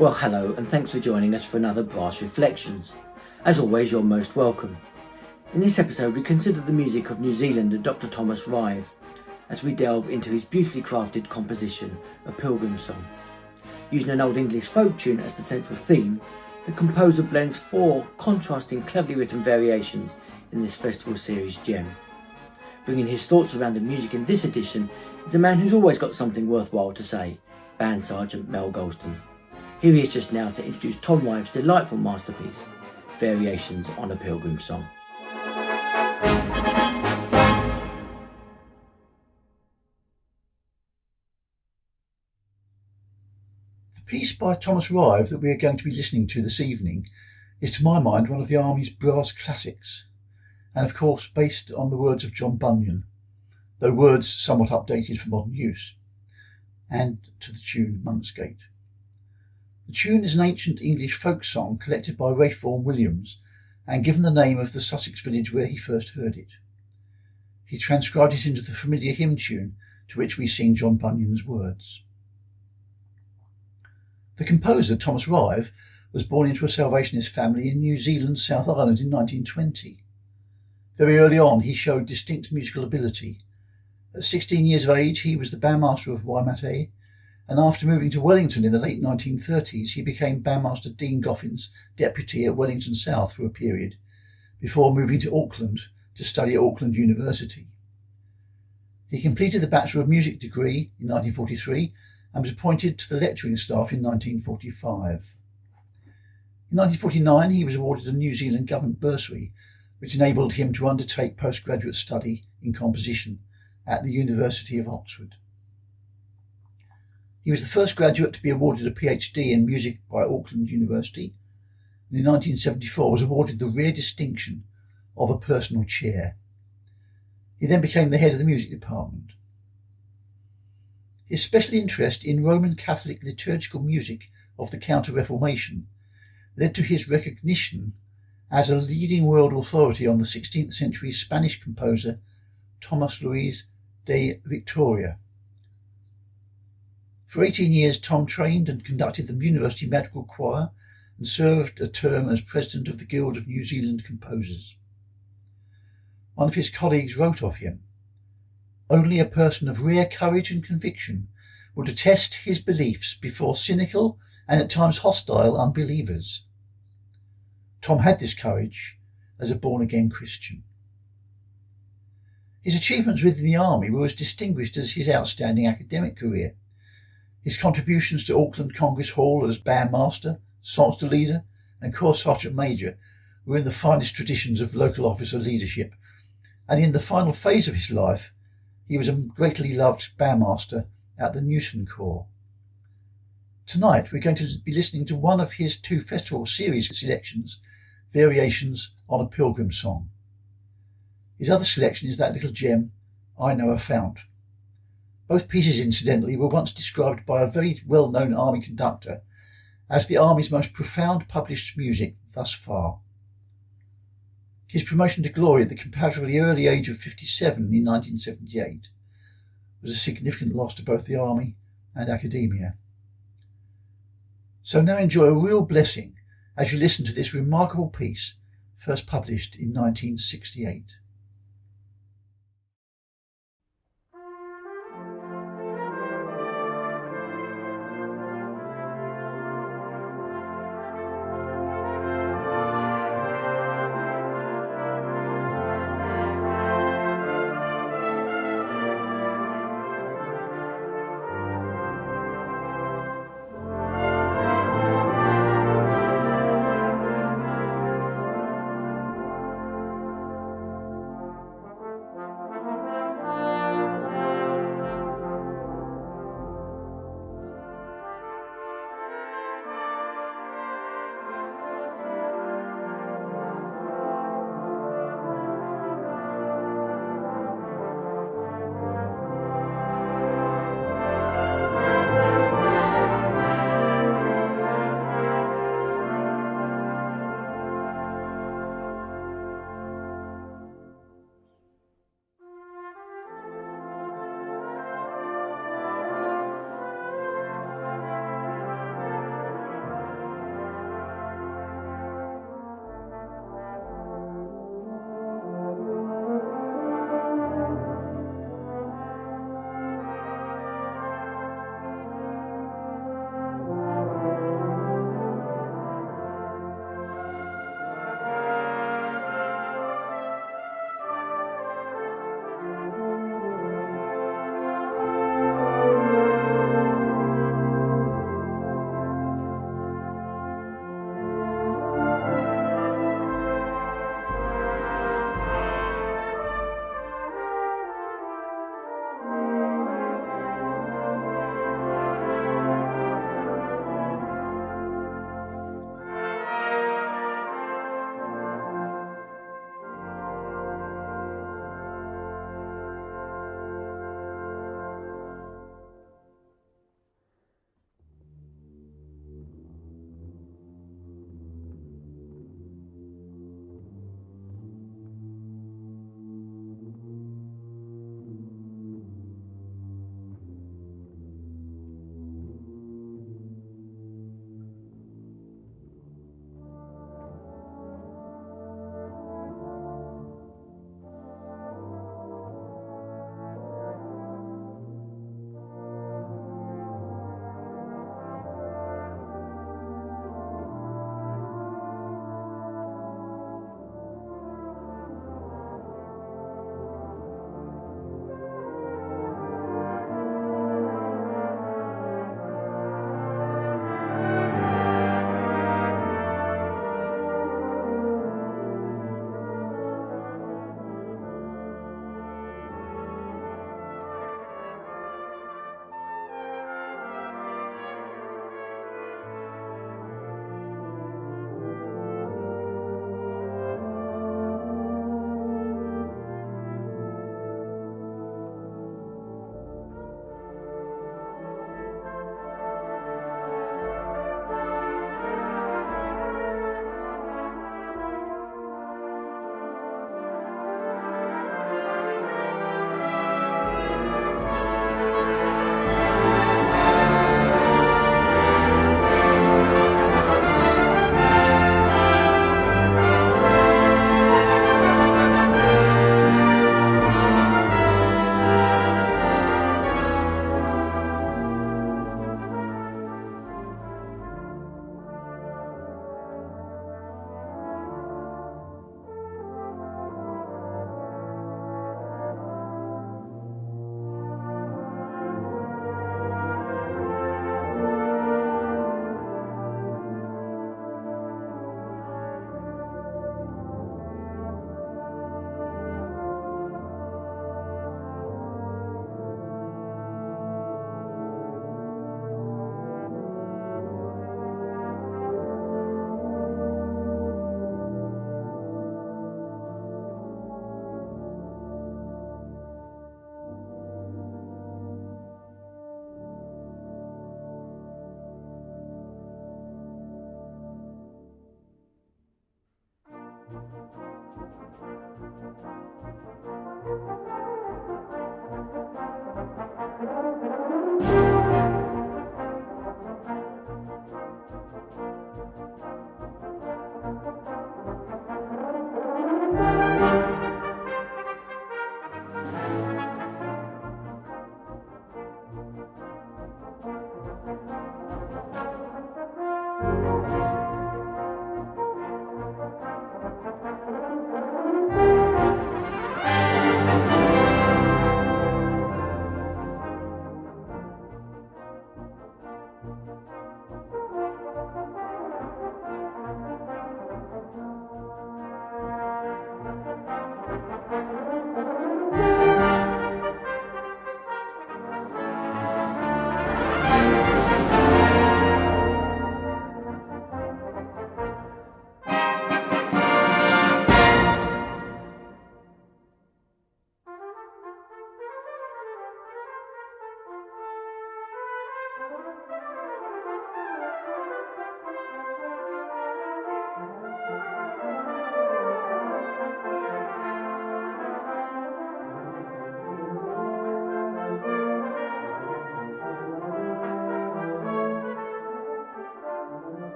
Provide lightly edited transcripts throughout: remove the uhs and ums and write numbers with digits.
Well, hello, and thanks for joining us for another Brass Reflections. As always, you're most welcome. In this episode, we consider the music of New Zealander Dr Thomas Rive as we delve into his beautifully crafted composition, A Pilgrim Song. Using an old English folk tune as the central theme, the composer blends four contrasting, cleverly written variations in this festival series gem. Bringing his thoughts around the music in this edition is a man who's always got something worthwhile to say, Band Sergeant Mel Gulston. Here he is just now to introduce Tom Rive's delightful masterpiece, Variations on a Pilgrim Song. The piece by Thomas Rive that we are going to be listening to this evening is, to my mind, one of the Army's brass classics, and of course based on the words of John Bunyan, though words somewhat updated for modern use, and to the tune Monk's Gate. The tune is an ancient English folk song collected by Ralph Vaughan Williams and given the name of the Sussex village where he first heard it. He transcribed it into the familiar hymn tune to which we sing John Bunyan's words. The composer, Thomas Rive, was born into a Salvationist family in New Zealand, South Island in 1920. Very early on, he showed distinct musical ability. At 16 years of age, he was the bandmaster of Waimate, and after moving to Wellington in the late 1930s, he became Bandmaster Dean Goffin's deputy at Wellington South for a period, before moving to Auckland to study at Auckland University. He completed the Bachelor of Music degree in 1943 and was appointed to the lecturing staff in 1945. In 1949, he was awarded a New Zealand government bursary, which enabled him to undertake postgraduate study in composition at the University of Oxford. He was the first graduate to be awarded a PhD in music by Auckland University, and in 1974 was awarded the rare distinction of a personal chair. He then became the head of the music department. His special interest in Roman Catholic liturgical music of the Counter-Reformation led to his recognition as a leading world authority on the 16th century Spanish composer Thomas Luis de Victoria. For 18 years, Tom trained and conducted the University Madrigal Choir and served a term as president of the Guild of New Zealand Composers. One of his colleagues wrote of him, "Only a person of rare courage and conviction would attest his beliefs before cynical and at times hostile unbelievers." Tom had this courage as a born-again Christian. His achievements within the Army were as distinguished as his outstanding academic career. His contributions to Auckland Congress Hall as bandmaster, songster leader and corps sergeant major were in the finest traditions of local officer leadership, and in the final phase of his life he was a greatly loved bandmaster at the Newton Corps. Tonight we're going to be listening to one of his two festival series selections, Variations on a Pilgrim Song. His other selection is that little gem, I Know a Fount. Both pieces, incidentally, were once described by a very well-known Army conductor as the Army's most profound published music thus far. His promotion to glory at the comparatively early age of 57 in 1978 was a significant loss to both the Army and academia. So now enjoy a real blessing as you listen to this remarkable piece, first published in 1968.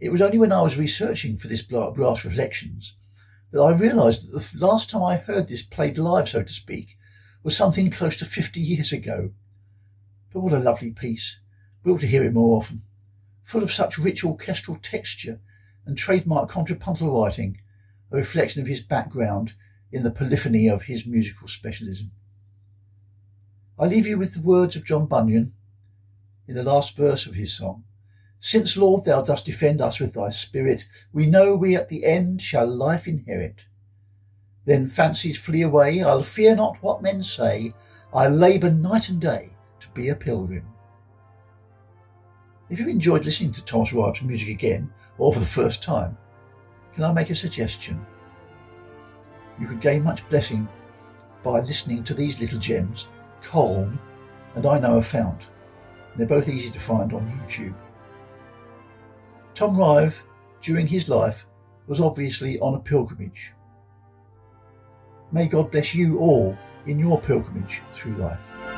It was only when I was researching for this Brass Reflections that I realised that the last time I heard this played live, so to speak, was something close to 50 years ago. But what a lovely piece. We ought to hear it more often. Full of such rich orchestral texture and trademark contrapuntal writing, a reflection of his background in the polyphony of his musical specialism. I leave you with the words of John Bunyan in the last verse of his song. Since, Lord, thou dost defend us with thy spirit, we know we at the end shall life inherit. Then fancies flee away, I'll fear not what men say, I'll labour night and day to be a pilgrim. If you enjoyed listening to Thomas Rive's music again, or for the first time, can I make a suggestion? You could gain much blessing by listening to these little gems, Cold and I Know a Fount. They're both easy to find on YouTube. Tom Rive, during his life, was obviously on a pilgrimage. May God bless you all in your pilgrimage through life.